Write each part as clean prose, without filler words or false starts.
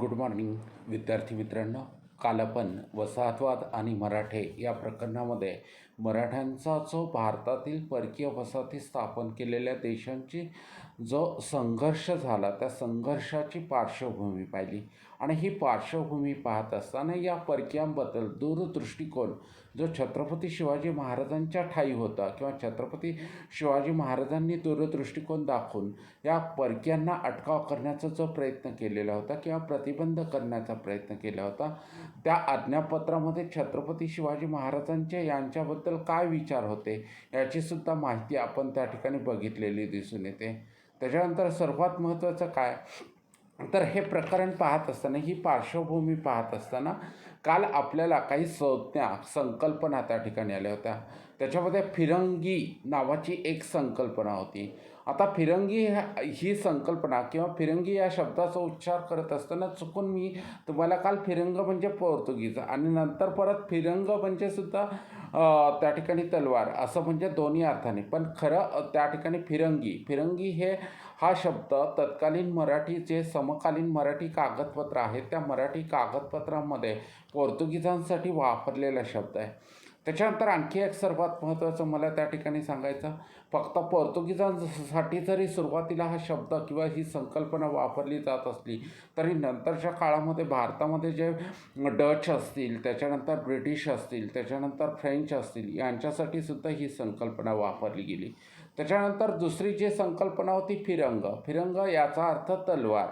Good morning विद्यार्थी मित्रांनो. काल आपण वसाहतवाद आणि मराठे या प्रकरणामध्ये मराठ्यांचा जो भारतातील परकीय वसाहती स्थापन केलेल्या देशांची जो संघर्ष झाला त्या संघर्षाची पार्श्वभूमी पाहिली. आणि ही पार्श्वभूमी पाहत असताना या परकीयांबद्दल दूरदृष्टिकोन जो छत्रपती शिवाजी महाराजांच्या ठायी होता किंवा छत्रपती शिवाजी महाराजांनी दूरदृष्टिकोन दाखवून या परकीयांना अटकाव करण्याचा जो प्रयत्न केलेला होता किंवा प्रतिबंध करण्याचा प्रयत्न केला होता, त्या आज्ञापत्रामध्ये छत्रपती शिवाजी महाराजांचे यांच्याबद्दल काय विचार होते याचीसुद्धा माहिती आपण त्या ठिकाणी बघितलेली दिसून येते. त्याच्यानंतर सर्वात महत्त्वाचं काय तर हे प्रकरण पाहत असताना, ही पार्श्वभूमी पाहत असताना काल आपल्याला काही संज्ञा संकल्पना त्या ठिकाणी आल्या होत्या. त्याच्यामध्ये फिरंगी नावाची एक संकल्पना होती. आता फिरंगी ही संकल्पना किंवा फिरंगी या शब्दाचा उच्चार करत असताना चुकून मी तुम्हाला काल फिरंग म्हणजे पोर्तुगीज आणि नंतर परत फिरंग म्हणजे सुद्धा त्या ठिकाणी तलवार असं म्हणजे दोन्ही अर्थाने, पण खरं त्या ठिकाणी फिरंगी हा शब्द तत्कालीन मराठी जे समकालीन मराठी कागदपत्र आहेत त्या मराठी कागदपत्रांमध्ये पोर्तुगीजांसाठी वापरलेला शब्द आहे. त्याच्यानंतर आणखी एक सर्वात महत्त्वाचं मला त्या ठिकाणी सांगायचं, फक्त पोर्तुगीजांसाठी जरी सुरुवातीला हा शब्द किंवा ही संकल्पना वापरली जात असली तरी नंतरच्या काळामध्ये भारतामध्ये जे डच असतील, त्याच्यानंतर ब्रिटिश असतील, त्याच्यानंतर फ्रेंच असतील, यांच्यासाठी सुद्धा ही संकल्पना वापरली गेली. त्याच्यानंतर दुसरी जी संकल्पना होती फिरंग याचा अर्थ तलवार.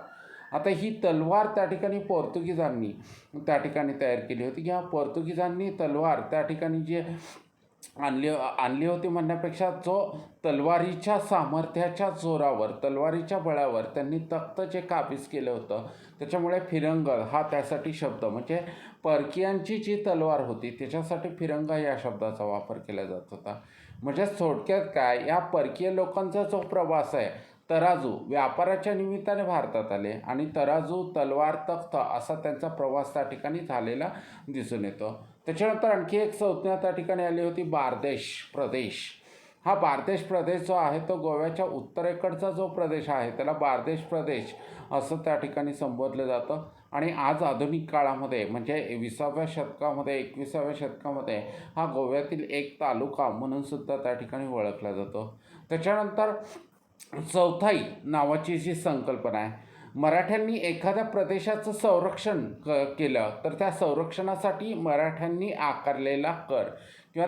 आता ही तलवार त्या ठिकाणी पोर्तुगीजांनी त्या ठिकाणी तयार केली होती किंवा पोर्तुगीजांनी तलवार त्या ठिकाणी जे आणली होती म्हणण्यापेक्षा जो तलवारीच्या सामर्थ्याच्या जोरावर, तलवारीच्या बळावर त्यांनी तख्त जे काबीज केलं होतं, त्याच्यामुळे फिरंग हा त्यासाठी शब्द म्हणजे परकीयांची जी तलवार होती त्याच्यासाठी फिरंग या शब्दाचा वापर केला जात होता. म्हणजे थोडक्यात काय, या परकीय लोकांचा जो प्रवास आहे, तराजू व्यापाराच्या निमित्ताने भारतात आले आणि तराजू तलवार तख्त असा त्यांचा प्रवास त्या ठिकाणी झालेला दिसून येतो. त्याच्यानंतर आणखी एक संज्ञा त्या ठिकाणी आली होती, बारदेश प्रदेश. हा बारदेश प्रदेश जो आहे तो गोव्याच्या उत्तरेकडचा जो प्रदेश आहे त्याला बारदेश प्रदेश असं त्या ठिकाणी संबोधलं जातं. आणि आज आधुनिक काळामध्ये म्हणजे 21व्या शतकामध्ये हा गोव्यातील एक तालुका म्हणून सुद्धा त्या ठिकाणी ओळखला जातो. त्याच्यानंतर चौथाई नावाची जी संकल्पना आहे, मराठ्यांनी एखाद्या प्रदेशाचं संरक्षण केलं तर त्या संरक्षणासाठी मराठ्यांनी आकारलेला कर किंवा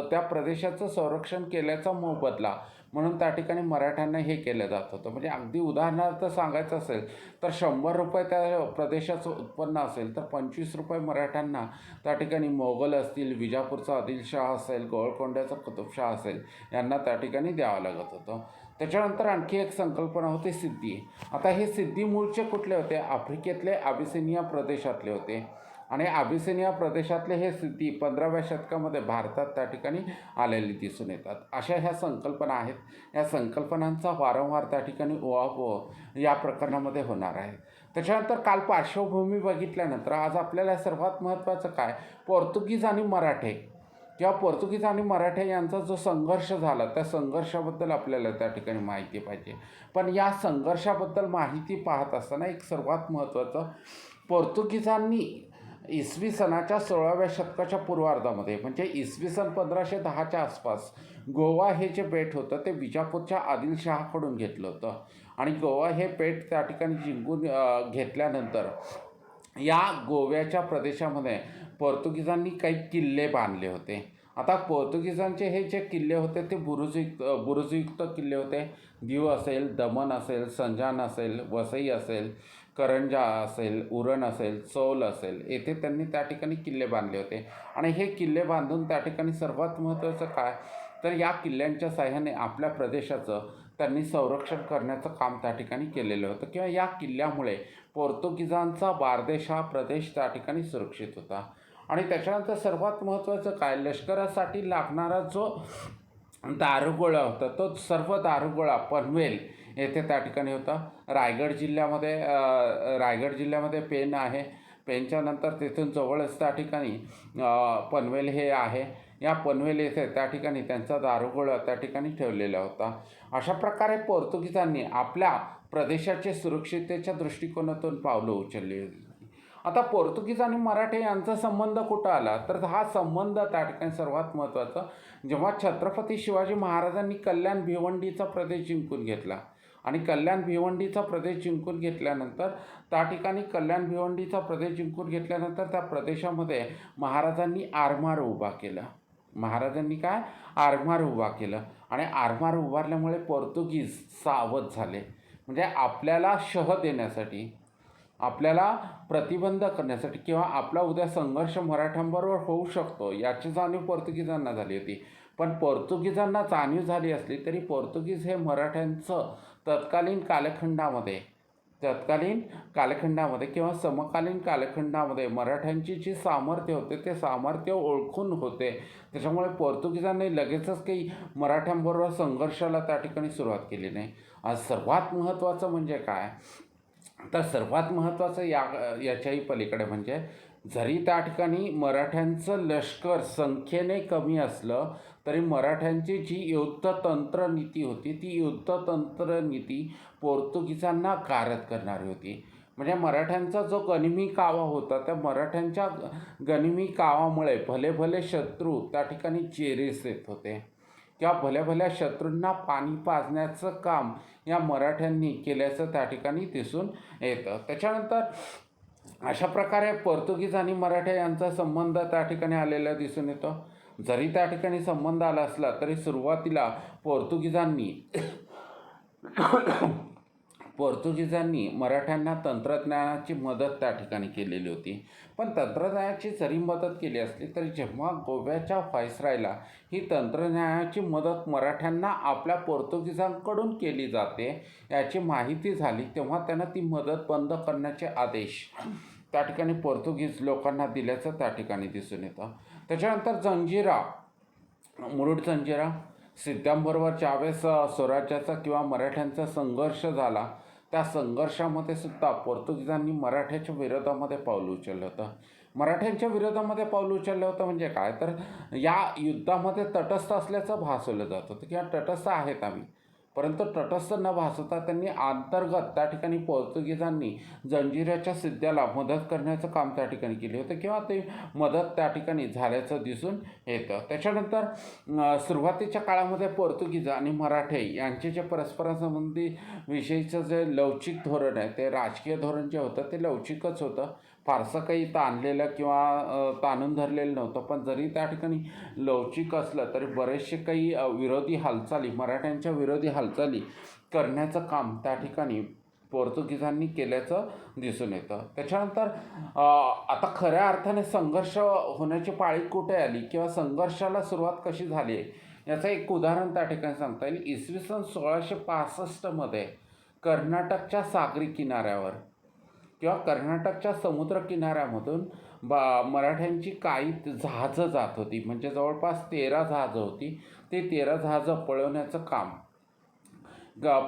त्या प्रदेशाचं संरक्षण केल्याचा मोबदला म्हणून त्या ठिकाणी मराठ्यांना हे केलं जात होतं. म्हणजे अगदी उदाहरणार्थ सांगायचं असेल तर 100 रुपये त्या प्रदेशाचं उत्पन्न असेल तर 25 रुपये मराठ्यांना त्या ठिकाणी मोगल असतील, विजापूरचा आदिलशाह असेल, गोवळकोंड्याचा कुतुबशाह असेल, यांना त्या ठिकाणी द्यावं लागत होतं. त्याच्यानंतर आणखी एक संकल्पना होती सिद्धी. आता हे सिद्धी मूळचे कुठले होते, आफ्रिकेतले अबिसिनिया प्रदेशातले होते आणि अबिसिनिया प्रदेशातले हे सिद्धी 15व्या शतकामध्ये भारतात त्या ठिकाणी आलेली दिसून येतात. अशा ह्या संकल्पना आहेत. या संकल्पनांचा वारंवार त्या ठिकाणी उहापोह या प्रकरणामध्ये होणार आहे. त्याच्यानंतर काल पार्श्वभूमी बघितल्यानंतर आज आपल्याला सर्वात महत्त्वाचं काय, पोर्तुगीज आणि मराठे किंवा पोर्तुगीज आणि मराठे यांचा जो संघर्ष झाला त्या संघर्षाबद्दल आपल्याला त्या ठिकाणी माहिती पाहिजे. पण या संघर्षाबद्दल माहिती पाहत असताना एक सर्वात महत्त्वाचं, पोर्तुगीजांनी इसवी सनाच्या 16व्या शतकाच्या पूर्वार्धामध्ये म्हणजे इसवी सन 1510च्या आसपास गोवा हे जे बेट होतं ते विजापूरच्या आदिलशहाकडून घेतलं होतं. आणि गोवा हे बेट त्या ठिकाणी जिंकून घेतल्यानंतर या गोव्याच्या प्रदेशामध्ये पोर्तुगीजांनी काही किल्ले बांधले होते. आता पोर्तुगीजांचे हे जे किल्ले होते ते बुरुजयुक्त किल्ले होते. दीव असेल, दमण असेल, संजान असेल, वसई असेल, करंजा असेल, उरण असेल, चौल असेल, येथे त्यांनी त्या ठिकाणी किल्ले बांधले होते. आणि हे किल्ले बांधून त्या ठिकाणी सर्वात महत्त्वाचं काय तर या किल्ल्यांच्या साह्याने आपल्या प्रदेशाचं त्यांनी संरक्षण करण्याचं काम त्या ठिकाणी केलेलं होतं किंवा या किल्ल्यामुळे पोर्तुगीजांचा बारदेश हा प्रदेश त्या ठिकाणी सुरक्षित होता. आणि त्याच्यानंतर सर्वात महत्त्वाचं काय, लष्करासाठी लागणारा जो दारुगोळा होता तो सर्व दारुगोळा पनवेल येथे त्या ठिकाणी होता. रायगड जिल्ह्यामध्ये पेन आहे. पेनच्या नंतर तिथून जवळच त्या ठिकाणी पनवेल हे आहे. या पनवेल येथे त्या ठिकाणी त्यांचा दारुगोळा त्या ठिकाणी ठेवलेला होता. अशा प्रकारे पोर्तुगीजांनी आपल्या प्रदेशाच्या सुरक्षिततेच्या दृष्टिकोनातून पावलं उचलली होती. आता पोर्तुगीज आणि मराठे यांचा संबंध कुठं आला, तर हा संबंध त्या ठिकाणी सर्वात महत्त्वाचा, जेव्हा छत्रपती शिवाजी महाराजांनी कल्याण भिवंडीचा प्रदेश जिंकून घेतला आणि कल्याण भिवंडीचा प्रदेश जिंकून घेतल्यानंतर त्या ठिकाणी त्या प्रदेशामध्ये महाराजांनी आरमार उभा केला. महाराजांनी काय आरमार उभा केलं आणि आरमार उभारल्यामुळे पोर्तुगीज सावध झाले. म्हणजे आपल्याला शह देण्यासाठी, आपल्याला प्रतिबंध करण्यासाठी किंवा आपला उद्या संघर्ष मराठ्यांबरोबर होऊ शकतो याची जाणीव पोर्तुगीजांना झाली होती. पण पोर्तुगीजांना जाणीव झाली असली तरी पोर्तुगीज हे मराठ्यांचं तत्कालीन कालखंडामध्ये किंवा समकालीन कालखंडामध्ये मराठ्यांची जी सामर्थ्य होते ते सामर्थ्य ओळखून होते. त्याच्यामुळे पोर्तुगीजांनी लगेचच काही मराठ्यांबरोबर संघर्षाला त्या ठिकाणी सुरुवात केली नाही. आज सर्वात महत्त्वाचं म्हणजे काय, तर सर्वात महत्त्वाचं याच्याही पलीकडे म्हणजे जरी त्या ठिकाणी मराठ्यांचं लष्कर संख्येने कमी असलं तरी मराठ्यांची जी युद्धतंत्र नीती होती ती युद्धतंत्र नीती पोर्तुगीजांना गारद करणारी होती. म्हणजे मराठ्यांचा जो गनिमी कावा होता त्या मराठ्यांच्या गनिमी कावामुळे भले भले शत्रू त्या ठिकाणी चेरीस येत होते किंवा भल्या भल्या शत्रूंना पाणी पाजण्याचं काम या मराठ्यांनी केल्याचं त्या ठिकाणी दिसून येतं. त्याच्यानंतर अशा प्रकारे पोर्तुगीज आणि मराठे यांचा संबंध त्या ठिकाणी आलेला दिसून येतो. जरी त्या ठिकाणी संबंध आला असला तरी सुरुवातीला पोर्तुगीजांनी मराठ्यांना तंत्रज्ञानाची मदत त्या ठिकाणी केलेली होती. पण तंत्रज्ञानाची जरी मदत केली असली तरी जेव्हा गोव्याच्या व्हाईसरायला ही तंत्रज्ञानाची मदत मराठ्यांना आपल्या पोर्तुगीजांकडून केली जाते याची माहिती झाली तेव्हा त्यांना ती मदत बंद करण्याचे आदेश त्या ठिकाणी पोर्तुगीज लोकांना दिल्याचं त्या ठिकाणी दिसून येतं. त्याच्यानंतर मुरुड जंजिरा सिद्धांबरोबर ज्यावेळेस स्वराज्याचा किंवा मराठ्यांचा संघर्ष झाला त्या संघर्षामध्ये सुद्धा पोर्तुगीजांनी मराठ्याच्या विरोधामध्ये पाऊल उचललं होतं. म्हणजे काय, तर या युद्धामध्ये तटस्थ असल्याचं भासवलं जात होतं किंवा तटस्थ आहेत आम्ही, परंतु तटस्थ न भासवता त्यांनी अंतर्गत त्या ठिकाणी पोर्तुगीजांनी जंजिऱ्याच्या सिद्ध्याला मदत करण्याचं काम त्या ठिकाणी केले होते किंवा ते मदत त्या ठिकाणी झाल्याचं दिसून येतं. त्याच्यानंतर सुरुवातीच्या काळामध्ये पोर्तुगीज आणि मराठे यांचे जे परस्परासंबंधी विषयीचं जे लवचिक धोरण आहे ते राजकीय धोरण जे होतं ते लवचिकच होतं. फारसं काही ताणलेलं किंवा ताणून धरलेलं नव्हतं. पण जरी त्या ठिकाणी लवचिक असलं तरी बरेचसे काही मराठ्यांच्या विरोधी हालचाली करण्याचं काम त्या ठिकाणी पोर्तुगीजांनी केल्याचं दिसून येतं. त्याच्यानंतर आता खऱ्या अर्थाने संघर्ष होण्याची पाळी कुठे आली किंवा संघर्षाला सुरुवात कशी झाली आहे याचं एक उदाहरण त्या ठिकाणी सांगता येईल. इसवी सन 1665मध्ये कर्नाटकच्या सागरी किनाऱ्यावर किंवा कर्नाटकच्या समुद्र किनाऱ्यामधून मराठ्यांची काही जहाजं जात होती. म्हणजे जवळपास 13 जहाजं होती. ते 13 जहाजं पळवण्याचं काम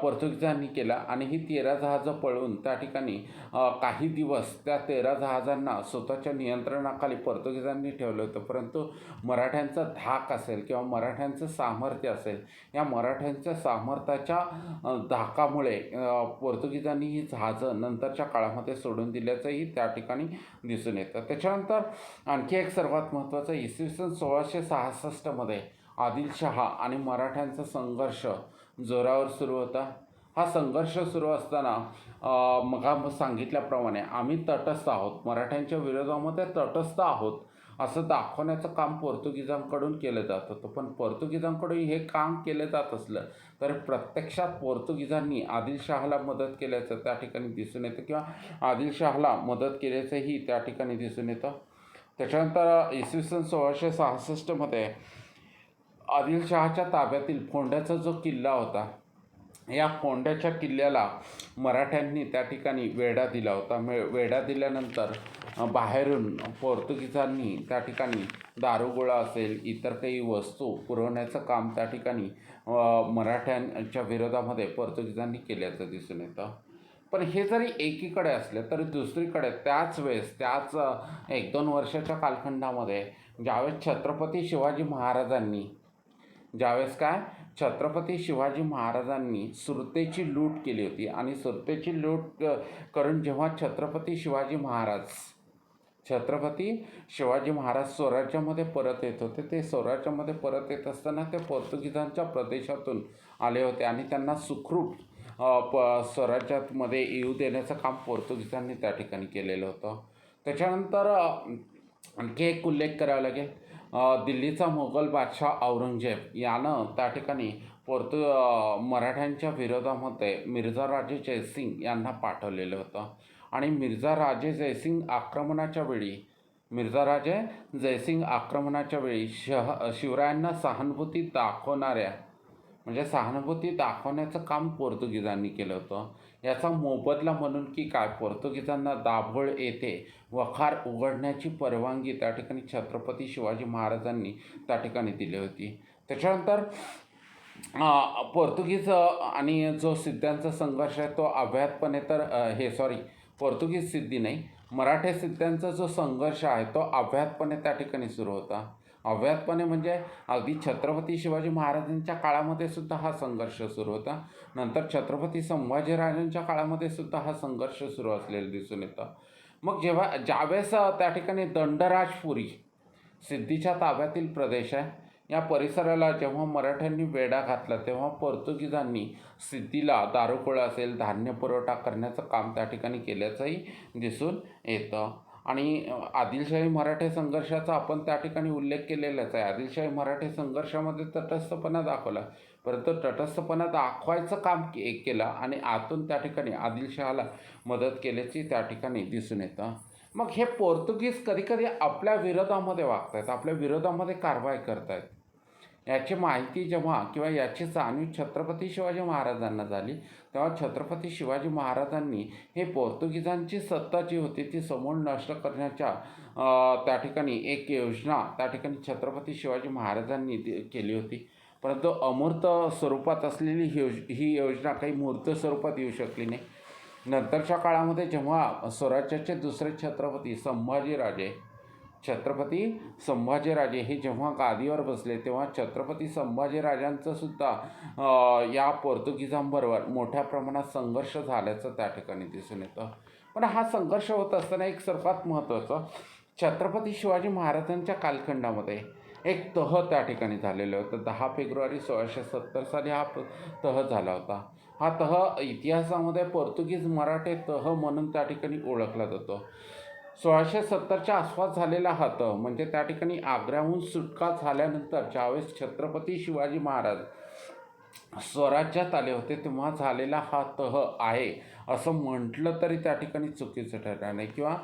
पोर्तुगीजांनी केलं आणि ही 13 जहाजं पळवून त्या ठिकाणी काही दिवस त्या 13 जहाजांना स्वतःच्या नियंत्रणाखाली पोर्तुगीजांनी ठेवलं होतं. परंतु मराठ्यांचा धाक असेल किंवा मराठ्यांचं सामर्थ्य असेल या मराठ्यांच्या सामर्थ्याच्या धाकामुळे पोर्तुगीजांनी ही जहाजं नंतरच्या काळामध्ये सोडून दिल्याचंही त्या ठिकाणी दिसून येतं. त्याच्यानंतर आणखी एक सर्वात महत्त्वाचं, इसवी सन 1666मध्ये आदिलशहा आणि मराठ्यांचा संघर्ष जोरावर सुरू होता. हा संघर्ष सुरू असताना मग सांगितल्याप्रमाणे आम्ही तटस्थ आहोत, मराठ्यांच्या विरोधामध्ये तटस्थ आहोत असं दाखवण्याचं काम पोर्तुगीजांकडून केलं जात होतं. पण पोर्तुगीजांकडून हे काम केलं जात असलं तर प्रत्यक्षात पोर्तुगीजांनी आदिलशहाला मदत केल्याचं त्या ठिकाणी दिसून येतं किंवा आदिलशहाला मदत केल्याचंही त्या ठिकाणी दिसून येतं. त्याच्यानंतर इसवी सन 1666मध्ये आदिलशहाच्या ताब्यातील फोंड्याचा जो किल्ला होता या फोंड्याच्या किल्ल्याला मराठ्यांनी त्या ठिकाणी वेढा दिला होता. वेढा दिल्यानंतर बाहेरून पोर्तुगीजांनी त्या ठिकाणी दारुगोळा असेल इतर काही वस्तू पुरवण्याचं काम त्या ठिकाणी मराठ्यांच्या विरोधामध्ये पोर्तुगीजांनी केल्याचं दिसून येतं. पण हे जरी एकीकडे असले तरी दुसरीकडे त्याच 1-2 वर्षाच्या कालखंडामध्ये ज्यावेळेस छत्रपती शिवाजी महाराजांनी छत्रपती शिवाजी महाराजांनी सुरतेची लूट केली होती आणि सुरतेची लूट करून जेव्हा छत्रपती शिवाजी महाराज स्वराज्यामध्ये परत येत होते, ते स्वराज्यामध्ये परत येत असताना ते पोर्तुगीजांच्या प्रदेशातून आले होते आणि त्यांना सुखरूप स्वराज्यामध्ये येऊ देण्याचं काम पोर्तुगीजांनी त्या ठिकाणी केलेलं होतं. त्याच्यानंतर आणखी एक उल्लेख करावा लागेल. दिल्लीचा मोगल बादशाह औरंगजेब यानं त्या ठिकाणी मराठ्यांच्या विरोधामध्ये मिर्झा राजे जयसिंग यांना पाठवलेलं होतं आणि मिर्झा जयसिंग आक्रमणाच्या वेळी शिवरायांना सहानुभूती दाखवण्याचं काम पोर्तुगीजांनी केलं होतं. याचा मोबदला म्हणून की काय, पोर्तुगीजांना दाभोळ येथे वखार उघडण्याची परवानगी त्या ठिकाणी छत्रपती शिवाजी महाराजांनी त्या ठिकाणी दिली होती. त्याच्यानंतर पोर्तुगीज आणि जो सिद्ध्यांचा संघर्ष आहे तो अव्याहतपणे पोर्तुगीज सिद्धी नाही, मराठे सिद्ध्यांचा जो संघर्ष आहे तो अव्याहतपणे त्या ठिकाणी सुरू होता. अव्याहतपणे म्हणजे अगदी छत्रपती शिवाजी महाराजांच्या काळामध्ये सुद्धा हा संघर्ष सुरू होता. नंतर छत्रपती संभाजीराजांच्या काळामध्ये सुद्धा हा संघर्ष सुरू असलेला दिसून येतं. मग ज्यावेळेस त्या ठिकाणी दंडराजपुरी सिद्धीच्या ताब्यातील प्रदेश आहे, या परिसराला जेव्हा मराठ्यांनी वेढा घातला तेव्हा पोर्तुगीजांनी सिद्धीला दारुगोळा असेल, धान्य पुरवठा करण्याचं काम त्या ठिकाणी केल्याचंही दिसून येतं. आणि आदिलशाही मराठे संघर्षाचा आपण त्या ठिकाणी उल्लेख केलेलाच आहे. आदिलशाही मराठे संघर्षामध्ये तटस्थपणा दाखवला, परंतु तटस्थपणा दाखवायचं काम केलं आणि आतून त्या ठिकाणी आदिलशहाला मदत केल्याची त्या ठिकाणी दिसून येतं. मग हे पोर्तुगीज कधीकधी आपल्या विरोधामध्ये वागत आहेत, आपल्या विरोधामध्ये कारवाई करत आहेत. याची माहिती किंवा याची जाणीव छत्रपती शिवाजी महाराजांना झाली तेव्हा छत्रपती शिवाजी महाराजांनी हे पोर्तुगीजांची सत्ता जी होती ती समूळ नष्ट करण्याच्या त्या ठिकाणी एक योजना त्या ठिकाणी छत्रपती शिवाजी महाराजांनी केली होती. परंतु अमूर्त स्वरूपात असलेली ही योजना काही मूर्त स्वरूपात येऊ शकली नाही. नंतरच्या काळामध्ये जेव्हा स्वराज्याचे दुसरे छत्रपती संभाजीराजे हे जेव्हा गादीवर बसले तेव्हा छत्रपती संभाजीराजांचं सुद्धा या पोर्तुगीजांबरोबर मोठ्या प्रमाणात संघर्ष झाल्याचं त्या ठिकाणी दिसून येतं. पण हा संघर्ष होत असताना एक सर्वात महत्त्वाचं, छत्रपती शिवाजी महाराजांच्या कालखंडामध्ये एक तह त्या ठिकाणी झालेलं होतं. 10 फेब्रुवारी 1670 साली हा तह झाला होता. हा तह इतिहासामध्ये पोर्तुगीज मराठे तह म्हणून त्या ठिकाणी ओळखला जातो. 1670च्या आसपास झालेला हा तह म्हणजे त्या ठिकाणी आग्र्याहून सुटका झाल्यानंतर ज्यावेळेस छत्रपती शिवाजी महाराज स्वराज्यात आले होते तेव्हा झालेला हा तह आहे असं म्हटलं तरी त्या ठिकाणी चुकीचं ठरणार नाही, किंवा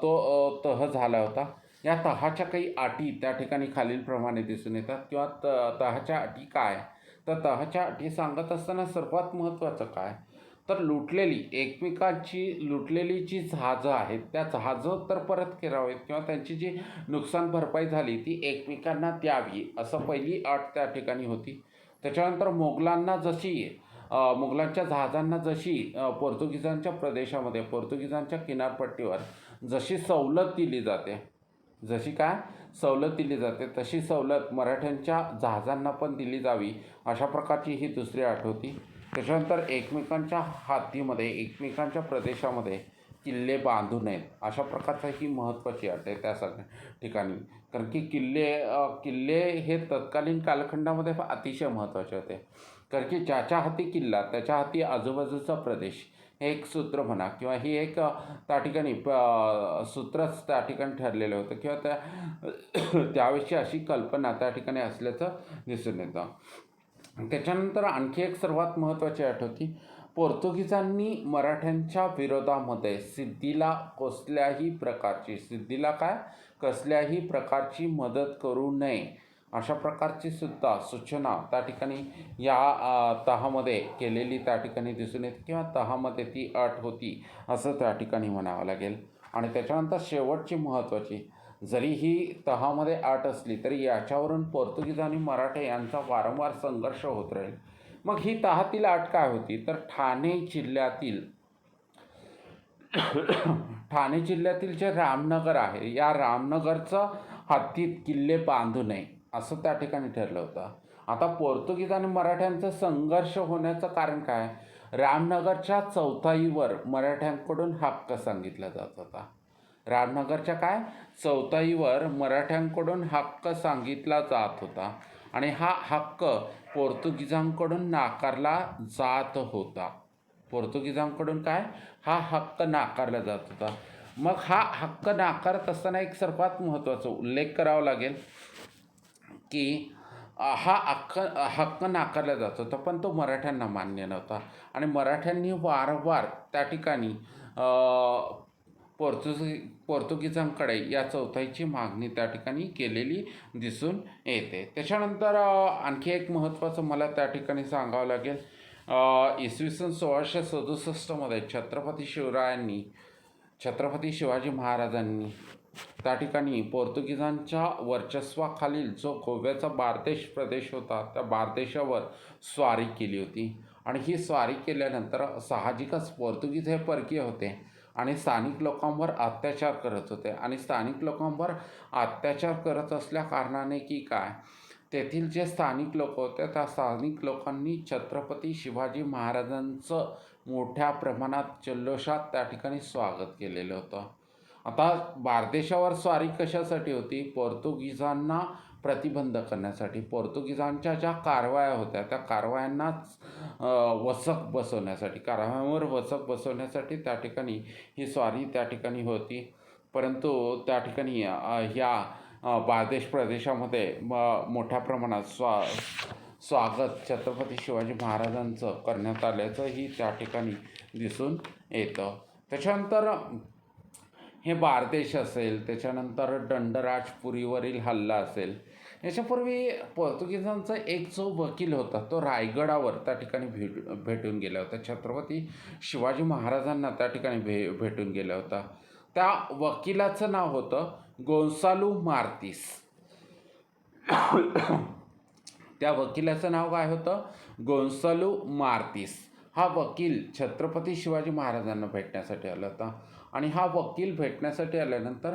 तो तह झाला होता. या तहाच्या काही अटी त्या ठिकाणी खालीलप्रमाणे दिसून येतात, किंवा तहाच्या अटी काय, तर तहाच्या अटी सांगत असताना सर्वात महत्त्वाचं काय, तर लुटलेली जी जहाजं आहेत त्या जहाजं तर परत करावेत किंवा त्यांची जी नुकसान भरपाई झाली ती एकमेकांना द्यावी असं पहिली अट त्या ठिकाणी होती. त्याच्यानंतर मुघलांच्या जहाजांना जशी पोर्तुगीजांच्या प्रदेशामध्ये पोर्तुगीजांच्या किनारपट्टीवर जशी सवलत दिली जाते तशी सवलत मराठ्यांच्या जहाजांना पण दिली जावी अशा प्रकारची ही दुसरी अट होती. त्याच्यानंतर एकमेकांच्या एकमेकांच्या प्रदेशामध्ये किल्ले बांधू नयेत अशा प्रकारची ही महत्त्वाची अट आहे त्या सगळ्या ठिकाणी. कारण की किल्ले हे तत्कालीन कालखंडामध्ये अतिशय महत्त्वाचे होते. कारण की ज्याच्या हाती किल्ला त्याच्या हाती आजूबाजूचा प्रदेश हे एक सूत्र म्हणा किंवा ही एक त्या ठिकाणी सूत्रच त्या ठिकाणी ठरलेलं होतं किंवा त्यावेळेची अशी कल्पना त्या ठिकाणी असल्याचं दिसून येतं. त्याच्यानंतर आणखी एक सर्वात महत्त्वाची अट होती, पोर्तुगीजांनी मराठ्यांच्या विरोधामध्ये सिद्धीला कसल्याही प्रकारची मदत करू नये अशा प्रकारची सुद्धा सूचना त्या ठिकाणी या तहामध्ये केलेली त्या ठिकाणी दिसून येते किंवा तहामध्ये ती अट होती असं त्या ठिकाणी म्हणावं लागेल. आणि त्याच्यानंतर शेवटची महत्त्वाची, जरी ही तहामध्ये अट असली तरी याच्यावरून पोर्तुगीज आणि मराठे यांचा वारंवार संघर्ष होत राहील. मग ही तहातील अट काय होती, तर ठाणे जिल्ह्यातील जे रामनगर आहे या रामनगरचं हद्दीत किल्ले बांधू नये असं त्या ठिकाणी ठरलं होतं. आता पोर्तुगीज आणि मराठ्यांचा संघर्ष होण्याचं कारण काय? रामनगरच्या चौथाईवर मराठ्यांकडून हक्क सांगितला जात होता. रामनगरच्या काय चौथाईवर मराठ्यांकडून हक्क सांगितला जात होता आणि हा हक्क पोर्तुगीजांकडून नाकारला जात होता. पोर्तुगीजांकडून काय हा हक्क नाकारला जात होता. मग हा हक्क नाकारत असताना एक सर्वात महत्त्वाचा उल्लेख करावा लागेल की हा हक्क नाकारला जात होता, पण तो मराठ्यांना मान्य नव्हता आणि मराठ्यांनी वारंवार त्या ठिकाणी पोर्तुगीजांकडे या चौथाईची मागणी त्या ठिकाणी केलेली दिसून येते. त्याच्यानंतर आणखी एक महत्त्वाचं मला त्या ठिकाणी सांगावं लागेल. इसवी सन 1667मध्ये छत्रपती शिवाजी महाराजांनी त्या ठिकाणी पोर्तुगीजांच्या वर्चस्वाखालील जो गोव्याचा बार्देश प्रदेश होता त्या बार्देशावर स्वारी केली होती आणि ही स्वारी केल्यानंतर साहजिकच पोर्तुगीज हे परकीय होते आणि स्थानिक लोकांवर अत्याचार करत होते आणि स्थानिक लोकांवर अत्याचार करत असल्या कारणाने की काय तेथील जे स्थानिक लोक होते त्या स्थानिक लोकांनी छत्रपती शिवाजी महाराजांचं मोठ्या प्रमाणात जल्लोषात त्या ठिकाणी स्वागत केलेलं होतं. आता बार्देशावर स्वारी कशासाठी होती? पोर्तुगीजांना प्रतिबंध करण्यासाठी. पोर्तुगीजांच्या ज्या कारवाया होत्या त्या कारवायांनाच वचक बसवण्यासाठी, कारवायांवर वचक बसवण्यासाठी त्या ठिकाणी ही स्वारी त्या ठिकाणी होती. परंतु त्या ठिकाणी ह्या बार्देश प्रदेशामध्ये मोठ्या प्रमाणात स्वागत छत्रपती शिवाजी महाराजांचं करण्यात आल्याचंही त्या ठिकाणी दिसून येतं. त्याच्यानंतर हे बार्देश असेल, त्याच्यानंतर दंडराजपुरीवरील हल्ला असेल, याच्यापूर्वी पोर्तुगीजांचा एक जो वकील होता तो रायगडावर त्या ठिकाणी भेटून गेला होता. छत्रपती शिवाजी महाराजांना त्या ठिकाणी भेटून गेला होता. त्या वकिलाचं नाव होतं गोन्सालो मार्तीस. त्या वकिलाचं नाव काय होतं? गोन्सालो मार्तीस. हा वकील छत्रपती शिवाजी महाराजांना भेटण्यासाठी आला होता आणि हा वकील भेटण्यासाठी आल्यानंतर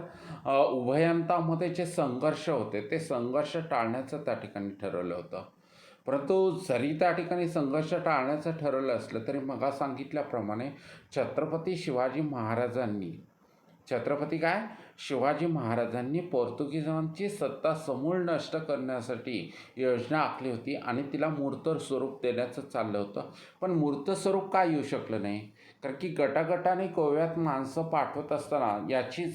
उभयंतामध्ये जे संघर्ष होते ते संघर्ष टाळण्याचं त्या ठिकाणी ठरवलं होतं. परंतु जरी त्या ठिकाणी संघर्ष टाळण्याचं ठरवलं असलं तरी मग सांगितल्याप्रमाणे छत्रपती शिवाजी महाराजांनी पोर्तुगीजांची सत्ता समूळ नष्ट करण्यासाठी योजना आखली होती आणि तिला मूर्त स्वरूप देण्याचं चाललं होतं. पण मूर्त स्वरूप काय येऊ शकलं नाही? कारण की गटागटाने गोव्यात माणसं पाठवत असताना त्याची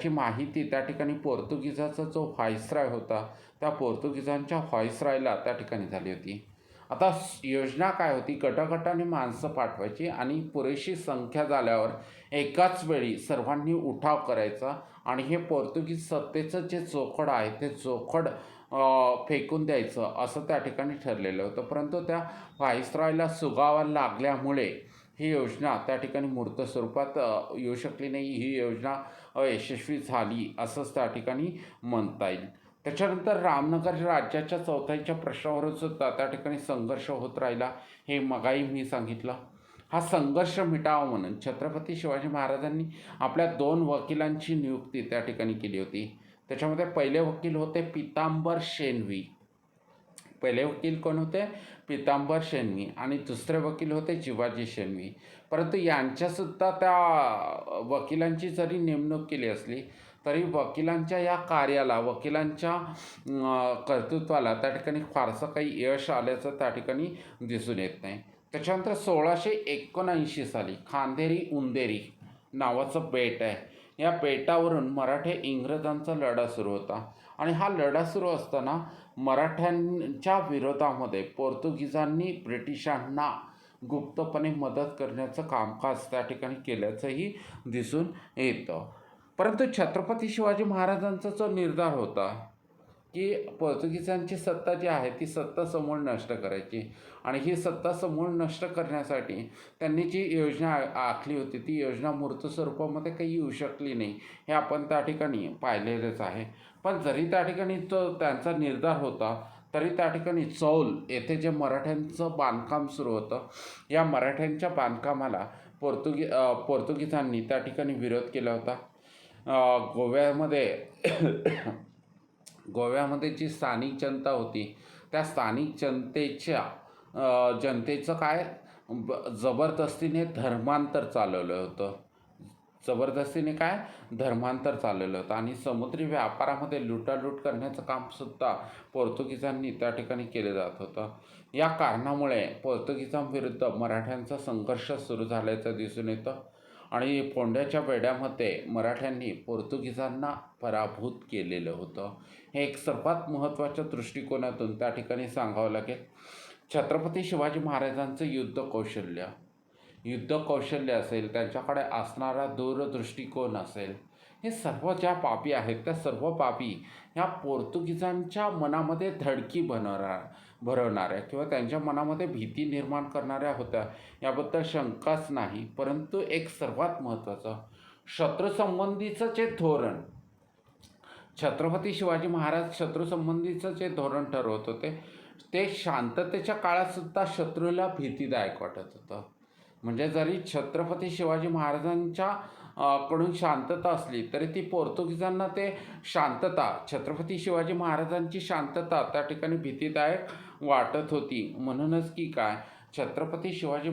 माहिती त्या ठिकाणी पोर्तुगीजाचा जो व्हाईसराय होता त्या पोर्तुगीजांच्या व्हाईसरायला त्या ठिकाणी झाली होती. आता योजना काय होती? गटागटाने माणसं पाठवायची आणि पुरेशी संख्या झाल्यावर एकाच वेळी सर्वांनी उठाव करायचा आणि हे पोर्तुगीज सत्तेचं जे जोखड आहे ते जोखड फेकून द्यायचं असं त्या ठिकाणी ठरलेलं होतं. परंतु त्या व्हाईसरायला सुगावा लागल्यामुळे ही योजना त्या ठिकाणी मूर्त स्वरूपात येऊ शकली नाही. ही योजना अयशस्वी झाली असंच त्या ठिकाणी म्हणता येईल. त्याच्यानंतर रामनगर राज्याच्या चौथाईच्या प्रश्नावरून सुद्धा त्या ठिकाणी संघर्ष होत राहिला, हे मगाही मी सांगितलं. हा संघर्ष मिटावा म्हणून छत्रपती शिवाजी महाराजांनी आपल्या 2 वकिलांची नियुक्ती त्या ठिकाणी केली होती. त्याच्यामध्ये पहिले वकील होते पितांबर शेणवी. पहिले वकील कोण होते? पितांबर शेणवी आणि दुसरे वकील होते जिवाजी शेणवी. परंतु यांच्यासुद्धा त्या वकिलांची जरी नेमणूक केली असली तरी वकिलांच्या या कार्याला, वकिलांच्या कर्तृत्वाला त्या ठिकाणी फारसं काही यश आल्याचं त्या ठिकाणी दिसून येत नाही. त्याच्यानंतर 1679 साली खांदेरी उंदेरी नावाचं बेट आहे. या बेटावरून मराठे इंग्रजांचा लढा सुरू होता आणि हा लढा सुरू असताना मराठ्यांच्या विरोधामध्ये पोर्तुगीजांनी ब्रिटिशांना गुप्तपणे मदत करण्याचं कामकाज त्या ठिकाणी केल्याचंही दिसून येतं. परंतु छत्रपती शिवाजी महाराजांचा जो निर्धार होता की पोर्तुगीजांची सत्ता जी आहे ती सत्ता समूळ नष्ट करायची आणि ही सत्ता समूळ नष्ट करण्यासाठी त्यांनी जी योजना आखली होती ती योजना मूर्त स्वरूपामध्ये काही येऊ शकली नाही, हे आपण त्या ठिकाणी पाहिलेलंच आहे. पण जरी त्या ठिकाणी तो त्यांचा निर्धार होता तरी त्या ठिकाणी चौल येथे जे मराठ्यांचं बांधकाम सुरू होतं, या मराठ्यांच्या बांधकामाला पोर्तुगीजांनी त्या ठिकाणी विरोध केला होता. गोव्यामध्ये जी स्थानिक जनता होती त्या स्थानिक जनतेचं काय जबरदस्तीने धर्मांतर चालवलं होतं. धर्मांतर चालवलं होतं आणि समुद्री व्यापारामध्ये लुटालूट करण्याचं कामसुद्धा पोर्तुगीजांनी त्या ठिकाणी केलं जात होतं. या कारणामुळे पोर्तुगीजांविरुद्ध मराठ्यांचा संघर्ष सुरू झाल्याचं दिसून येतं आणि फोंड्याच्या वेढ्यामध्ये मराठ्यांनी पोर्तुगीजांना पराभूत केलेलं होतं. हे एक सर्वात महत्त्वाच्या दृष्टिकोनातून त्या ठिकाणी सांगावं लागेल. छत्रपती शिवाजी महाराजांचं युद्ध कौशल्य असेल, त्यांच्याकडे असणारा दूरदृष्टिकोन असेल, हे सर्व ज्या बाबी आहेत त्या सर्व बाबी ह्या पोर्तुगीजांच्या मनामध्ये धडकी भरवणाऱ्या किंवा त्यांच्या मनामध्ये भीती निर्माण करणाऱ्या होत्या, याबद्दल शंकाच नाही. परंतु एक सर्वात महत्त्वाचं शत्रूसंबंधीचं जे धोरण छत्रपती शिवाजी महाराज शत्रूसंबंधीचं जे धोरण ठरवत होते ते शांततेच्या काळातसुद्धा शत्रूला भीतीदायक वाटत होतं. म्हणजे जरी छत्रपती शिवाजी महाराजांच्या कडून शांतता असली तरी ती पोर्तुगीजांना ते छत्रपती शिवाजी महाराजांची शांतता त्या ठिकाणी भीतीदायक वाटत होती. म्हणूनच की काय छत्रपती शिवाजी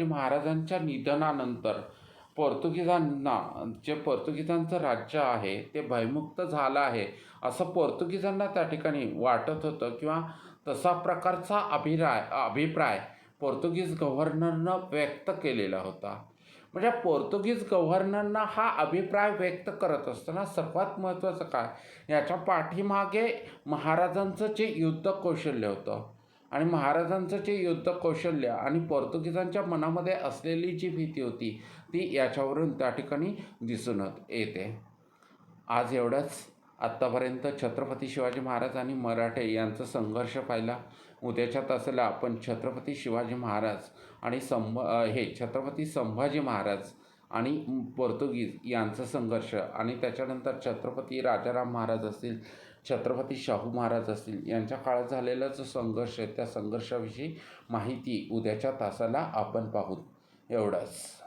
महाराजांच्या निधनानंतर पोर्तुगीजांचं राज्य आहे ते भयमुक्त झालं आहे असं पोर्तुगीजांना त्या ठिकाणी वाटत होतं किंवा तसा प्रकारचा अभिप्राय पोर्तुगीज गव्हर्नरनं व्यक्त केलेला होता. म्हणजे पोर्तुगीज गव्हर्नरनं हा अभिप्राय व्यक्त करत असताना सर्वात महत्त्वाचं काय याच्या पाठीमागे महाराजांचं जे युद्ध कौशल्य होतं आणि महाराजांचं जे युद्ध कौशल्य आणि पोर्तुगीजांच्या मनामध्ये असलेली जी भीती होती ती याच्यावरून त्या ठिकाणी दिसून येते. आज एवढंच. आत्तापर्यंत छत्रपती शिवाजी महाराज आणि मराठे यांचा संघर्ष पाहिला. उद्याच्या तासाला आपण छत्रपती शिवाजी महाराज आणि छत्रपती संभाजी महाराज आणि पोर्तुगीज यांचा संघर्ष आणि त्याच्यानंतर छत्रपती राजाराम महाराज असतील, छत्रपती शाहू महाराज असतील यांच्या काळात झालेला जो संघर्ष आहे त्या संघर्षाविषयी माहिती उद्याच्या तासाला आपण पाहू. एवढंच.